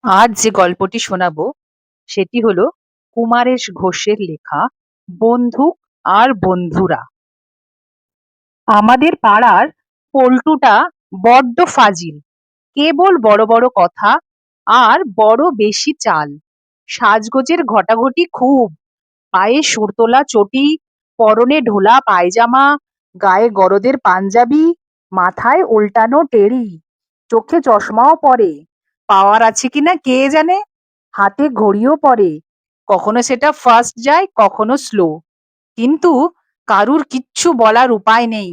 আজ যে গল্পটি শোনাবো সেটি হলো কুমারেশ ঘোষের লেখা বন্দুক আর বন্ধুরা। আমাদের পাড়ার পল্টুটা বড্ড ফাজিল, কেবল বড় বড় কথা আর বড় বেশি চাল। সাজগোজের ঘটাঘটি খুব, পায়ে সুরতোলা চটি, পরনে ঢোলা পায়জামা, গায়ে গরদের পাঞ্জাবি, মাথায় উল্টানো টেরি, চোখে চশমাও পরে, পাওয়ার আছে কিনা কে জানে, হাতে ঘড়িও পরে। কখনো সেটা ফাস্ট যায়, কখনো স্লো, কিন্তু কারুর কিচ্ছু বলার উপায় নেই।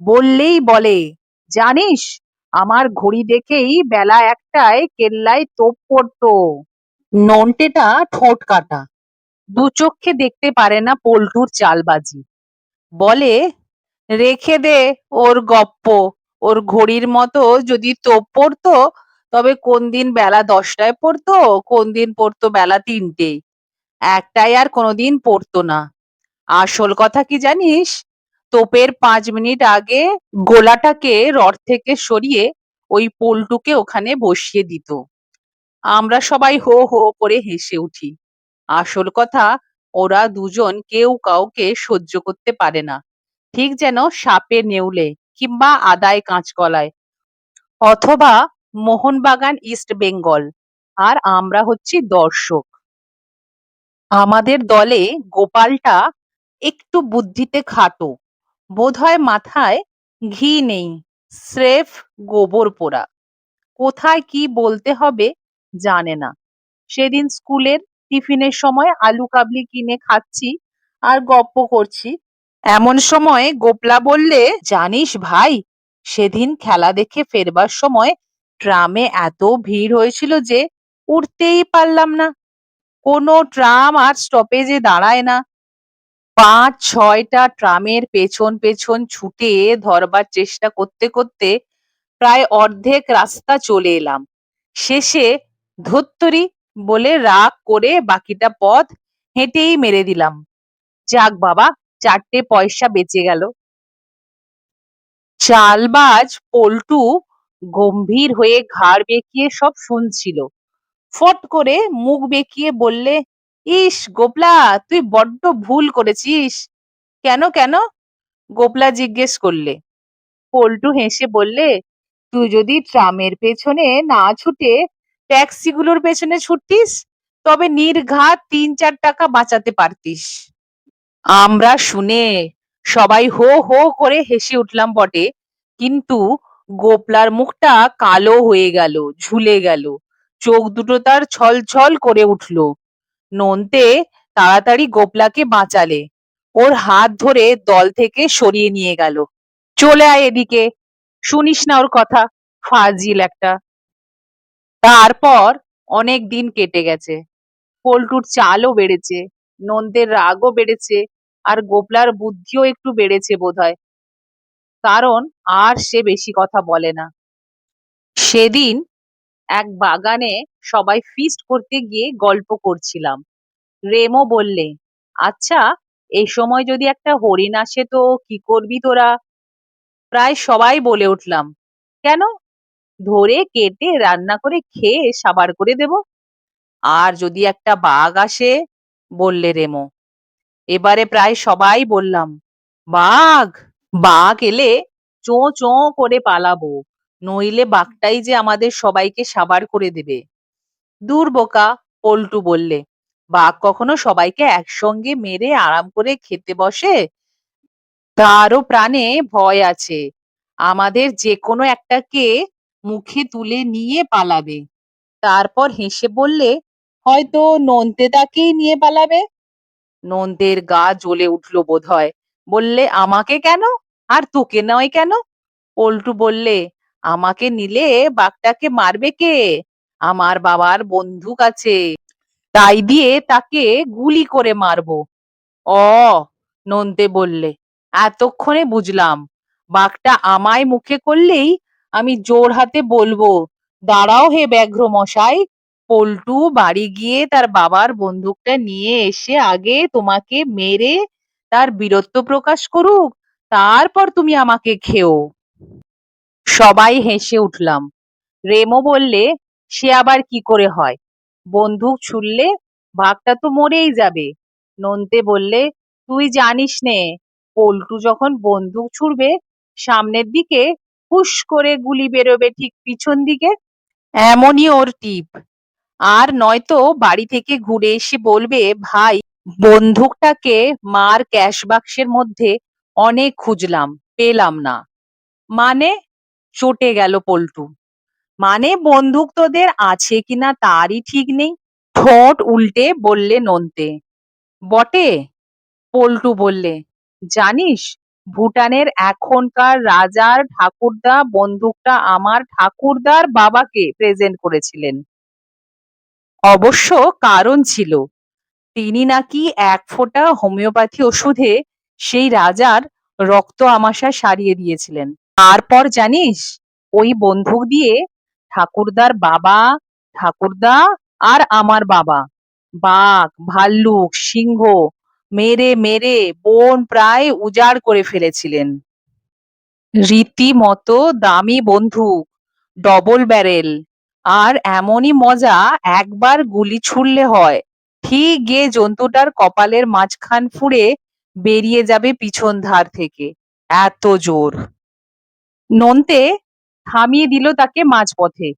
বললেই বলে, জানিস আমার ঘড়ি দেখেই বেলা একটায় কেল্লায় তোপ পড়তো। নন্টেটা ঠোঁট কাটা, দু চক্ষে দেখতে পারে না পল্টুর চালবাজি। বলে, রেখে দে ওর গপ্প। ওর ঘড়ির মতো যদি তোপ পড়তো তবে কোন দিন বেলা 10টায় পড়তো, কোন দিন পড়তো বেলা 3টে, একটাই আর কোনোদিন পড়তো না। আসল কথা কি জানিস, তোপের 5 মিনিট আগে গোলাটাকে রড থেকে সরিয়ে ওই পল্টুকে ওখানে বসিয়ে দিত। আমরা সবাই হো হো করে হেসে উঠি। আসল কথা, ওরা দুজন কেউ কাউকে সহ্য করতে পারে না, ঠিক যেন সাপে নেউলে কিংবা আদায় কাঁচকলায়, অথবা মোহনবাগান ইস্ট বেঙ্গল। আর আমরা হচ্ছি দর্শক। আমাদের দলে গোপালটা একটু বুদ্ধিতে খাটো, বোধহয় মাথায় ঘি নেই, স্রেফ গোবর পোড়া, কোথায় কি বলতে হবে জানে না। সেদিন স্কুলের টিফিনের সময় আলু কাবলি কিনে খাচ্ছি আর গপ্প করছি, এমন সময় গোপলা বললে, জানিস ভাই, সেদিন খেলা দেখে ফেরবার সময় ট্রামে এত ভিড় হয়েছিল যে উঠতেই পারলাম না। কোনো ট্রাম আর স্টপেজে দাঁড়ায় না। 5-6টা ট্রামের পেছন পেছন ছুটে ধরবার চেষ্টা করতে করতে প্রায় অর্ধেক রাস্তা চলে এলাম। শেষে ধুত্তরি বলে রাগ করে বাকিটা পথ হেঁটেই মেরে দিলাম। যাক বাবা, 4টে পয়সা বেঁচে গেল। চালবাজ পল্টু গম্ভীর হয়ে ঘাড় বেঁকিয়ে সব শুনছিল। ফট করে মুখ বেঁকিয়ে বললে, ইস গোপলা, তুই বড্ড ভুল করেছিস। কেন কেন? গোপলা জিজ্ঞেস করলে। পল্টু হেসে বললে, তুই যদি ট্রামের পেছনে না ছুটে ট্যাক্সিগুলোর পেছনে ছুটতিস তবে নির্ঘাত 3-4 টাকা বাঁচাতে পারতিস। আমরা শুনে সবাই হো হো করে হেসে উঠলাম বটে, কিন্তু গোপলার মুখটা কালো হয়ে গেল, ঝুলে গেল, চোখ দুটো তার ছলছল করে উঠল। নন্টে তাড়াতাড়ি গোপলাকে বাঁচালে, ওর হাত ধরে দল থেকে সরিয়ে নিয়ে গেল। চলে আয় এদিকে, শুনিস না ওর কথা, ফাজিল একটা। তারপর অনেক দিন কেটে গেছে, পল্টুর চালও বেড়েছে, নন্দের রাগও বেড়েছে, আর গোপলার বুদ্ধিও একটু বেড়েছে বোধহয়, কারণ আর সে বেশি কথা বলে না। সেদিন এক বাগানে সবাই ফিস্ট করতে গিয়ে গল্প করছিলাম। রেমো বললে, আচ্ছা, এই সময় যদি একটা হরিণ আসে তো কি করবি তোরা? প্রায় সবাই বলে উঠলাম, কেন, ধরে কেটে রান্না করে খেয়ে সাবার করে দেব। আর যদি একটা বাঘ আসে, বললে রেমো। এবারে প্রায় সবাই বললাম, বাঘ? বাঘ এলে চোঁ চোঁ করে পালাবো, নইলে বাঘটাই যে আমাদের সবাইকে সাবার করে দেবে। দূর বোকা, পল্টু বললে, বাঘ কখনো সবাইকে একসঙ্গে মেরে আরাম করে খেতে বসে? তারও প্রাণে ভয় আছে, আমাদের যে কোনো একটাকে মুখে তুলে নিয়ে পালাবে। তারপর হেসে বললে, হয়তো নন্টে তাকেই নিয়ে পালাবে। নন্দের গা জ্বলে উঠলো বোধহয়, বললে, আমাকে কেন, আর তোকে নয় কেন? পল্টু বললে, আমাকে নিলে বাঘটাকে মারবে কে? আমার বাবার বন্দুক আছে, তাই দিয়ে তাকে গুলি করে মারবো। অ, নন্টে বললে, এতক্ষণে বুঝলাম, বাঘটা আমায় মুখে করলেই আমি জোর হাতে বলবো, দাঁড়াও হে ব্যাঘ্র মশাই, পল্টু বাড়ি গিয়ে তার বাবার বন্দুকটা নিয়ে এসে আগে তোমাকে মেরে তার বীরত্ব প্রকাশ করুক, তারপর তুমি আমাকে খেও। সবাই হেসে উঠলাম। রেমো বললে, সে আবার কি করে হয়? বন্দুক ছুড়লে বাঘটা তো মরেই যাবে। নন্টে বললে, তুই জানিস নে, পল্টু যখন বন্দুক ছুড়বে সামনের দিকে হুস করে গুলি বেরোবে ঠিক পিছন দিকে। এমনই ওর টিপ। আর নয়তো বাড়ি থেকে ঘুরে এসে বলবে, ভাই, বন্দুকটাকে মার ক্যাশ বাক্সের মধ্যে অনেক খুঁজলাম, পেলাম না। মানে? চটে গেল পল্টু। মানে বন্দুক তোদের আছে কিনা তারই ঠিক নেই। ঠোঁট উল্টে বললে নন্টে। বটে? পল্টু বললে, জানিস, ভুটানের এখনকার রাজার ঠাকুরদা বন্দুকটা আমার ঠাকুরদার বাবাকে প্রেজেন্ট করেছিলেন। অবশ্য কারণ ছিল, তিনি নাকি এক ফোঁটা হোমিওপ্যাথি ওষুধে সেই রাজার রক্ত আমাশা সারিয়ে দিয়েছিলেন। তারপর জানিস, ওই বন্দুক দিয়ে ঠাকুরদার বাবা, ঠাকুরদা আর আমার বাবা বাঘ, ভাল্লুক, সিংহ মেরে মেরে বন প্রায় উজাড় করে ফেলেছিলেন। রীতিমতো দামি বন্দুক, ডবল ব্যারেল। আর এমনই মজা, একবার গুলি ছুড়লে হয় ঠিক গিয়ে জন্তুটার কপালের মাঝখান ফুঁড়ে বেরিয়ে যাবে পিছন ধার থেকে, এত জোর। নন্টে থামিয়ে দিল তাকে মাঝপথে।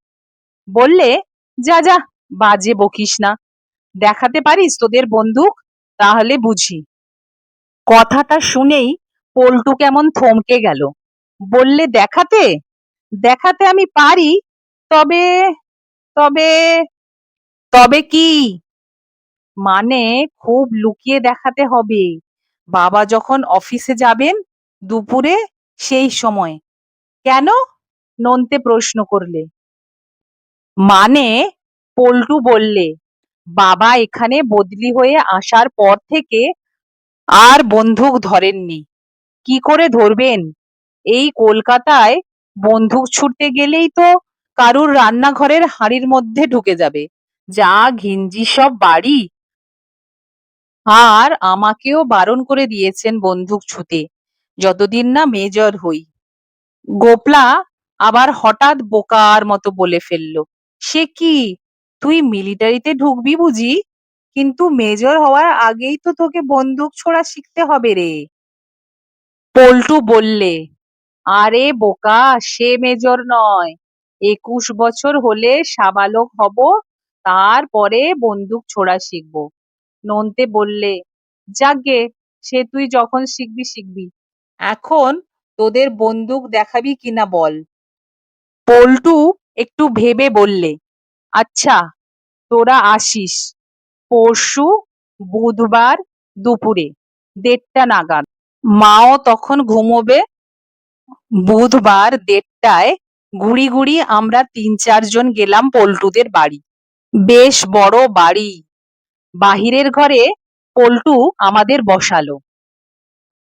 বললে, যা যা, বাজে বকিস না। দেখাতে পারিস তোদের বন্দুক? তাহলে বুঝি। কথাটা শুনেই পল্টু কেমন থমকে গেল। বললে, দেখাতে? দেখাতে আমি পারি, তবে তবে তবে কি? মানে খুব লুকিয়ে দেখাতে হবে। বাবা যখন অফিসে যাবেন দুপুরে, সেই সময়। কেন? নন্টে প্রশ্ন করলে। মানে, পল্টু বললে, বাবা এখানে বদলি হয়ে আসার পর থেকে আর বন্দুক ধরেননি। কি করে ধরবেন? এই কলকাতায় বন্দুক ছুড়তে গেলেই তো কারুর রান্নাঘরের হাঁড়ির মধ্যে ঢুকে যাবে। যা ঘিঞ্জি সব বাড়ি। আর আমাকেও বারণ করে দিয়েছেন বন্দুক ছুঁতে, যতদিন না মেজর হই। গোপলা আবার হঠাৎ বোকার মতো বলে ফেললো, সে কি, তুই মিলিটারিতে ঢুকবি বুঝি? কিন্তু মেজর হওয়ার আগেই তো তোকে বন্দুক ছোড়া শিখতে হবে রে। পল্টু বললে, আরে বোকা, সে মেজর নয়। 21 বছর হলে সাবালক হব, তারপরে বন্দুক ছোড়া শিখবো। নন্টে বললে, যাকগে, সে তুই যখন শিখবি শিখবি। এখন তোদের বন্দুক দেখাবি কিনা বল। পল্টু একটু ভেবে বললে, আচ্ছা, তোরা আসিস পরশু বুধবার দুপুরে 1:30 নাগাদ। মাও তখন ঘুমোবে। বুধবার 1:30টায় ঘুড়ি ঘুড়ি আমরা 3-4 জন গেলাম পল্টুদের বাড়ি। বেশ বড় বাড়ি। বাহিরের ঘরে পল্টু আমাদের বসালো।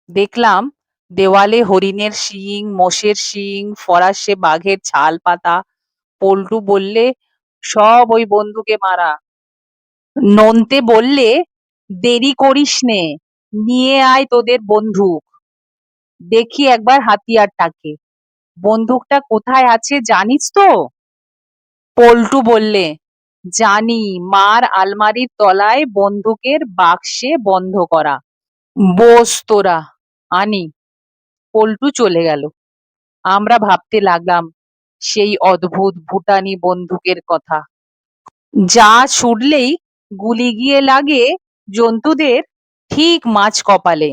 দেখলাম দেওয়ালে হরিণের শিং, মোষের শিং, ফরাসে বাঘের ছাল পাতা। পল্টু বললে, সব ওই বন্দুকে মারা। নন্টে বললে, দেরি করিস নে, নিয়ে আয় তোদের বন্দুক, দেখি একবার হাতিয়ারটাকে। বন্দুকটা কোথায় আছে জানিস তো? পল্টু বললে, জানি, মার আলমারির তলায় বন্দুকের বাক্সে বন্ধ করা। বোস তোরা, আনি। পল্টু চলে গেল। আমরা ভাবতে লাগলাম সেই অদ্ভুত ভুটানি বন্দুকের কথা, যা ছুড়লেই গুলি গিয়ে লাগে জন্তুদের ঠিক মাঝ কপালে।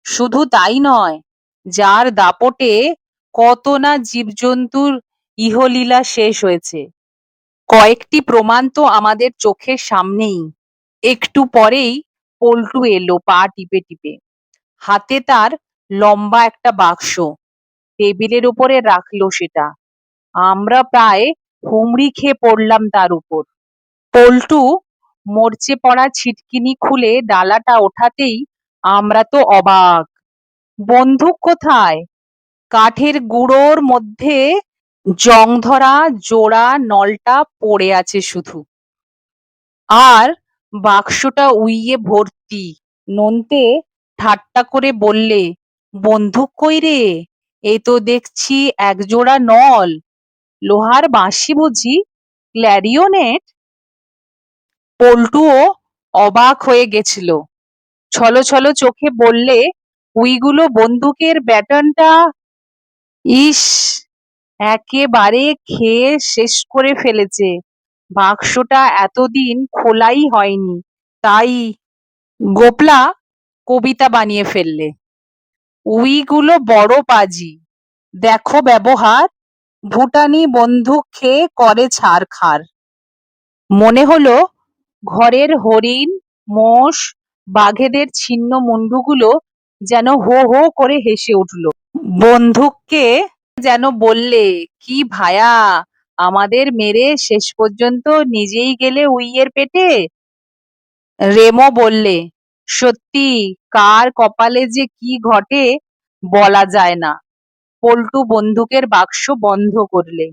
শুধু তাই নয়, যার দাপটে কত না জীবজন্তুর ইহলীলা শেষ হয়েছে। কয়েকটি প্রমাণ তো আমাদের চোখের সামনেই। একটু পরেই পল্টু এলো পা টিপে টিপে। হাতে তার লম্বা একটা বাক্স, টেবিলের উপরে রাখলো সেটা। আমরা প্রায় হুমড়ি খেয়ে পড়লাম তার উপর। পল্টু মরচে পড়া ছিটকিনি খুলে ডালাটা ওঠাতেই আমরা তো অবাক। বন্দুক কোথায়? কাঠের গুঁড়োর মধ্যে জং ধরা জোড়া নলটা পড়ে আছে শুধু। আর বাক্সটা উইয়ে ভর্তি। নন্টে ঠাট্টা করে বললে, বন্দুক কই রে? এ তো দেখছি একজোড়া নল। লোহার বাঁশি বুঝি? ক্ল্যারিওনেট? পল্টুও অবাক হয়ে গেছিল। ছলো চোখে বললে, ওইগুলো বন্দুকের ব্যাটনটা। ইস, একেবারে খেয়ে শেষ করে ফেলেছে। বাক্সটা এতদিন খোলাই হয়নি, তাই। গোপলা কবিতা বানিয়ে ফেললে, উইগুলো বড় পাজি, দেখো ব্যবহার, ভুটানি বন্দুক খেয়ে করে ছারখার। মনে হলো ঘরের হরিণ, মোষ, বাঘেদের ছিন্ন মুন্ডুগুলো যেন হো হো করে হেসে উঠল। বন্দুককে যেন বললে, কি ভায়া, আমাদের মেরে শেষ পর্যন্ত নিজেই গেলে উইয়ের পেটে। রেমো বললে, সত্যি, কার কপালে যে কি ঘটে বলা যায় না। পল্টু বন্দুকের বাক্স বন্ধ করলে।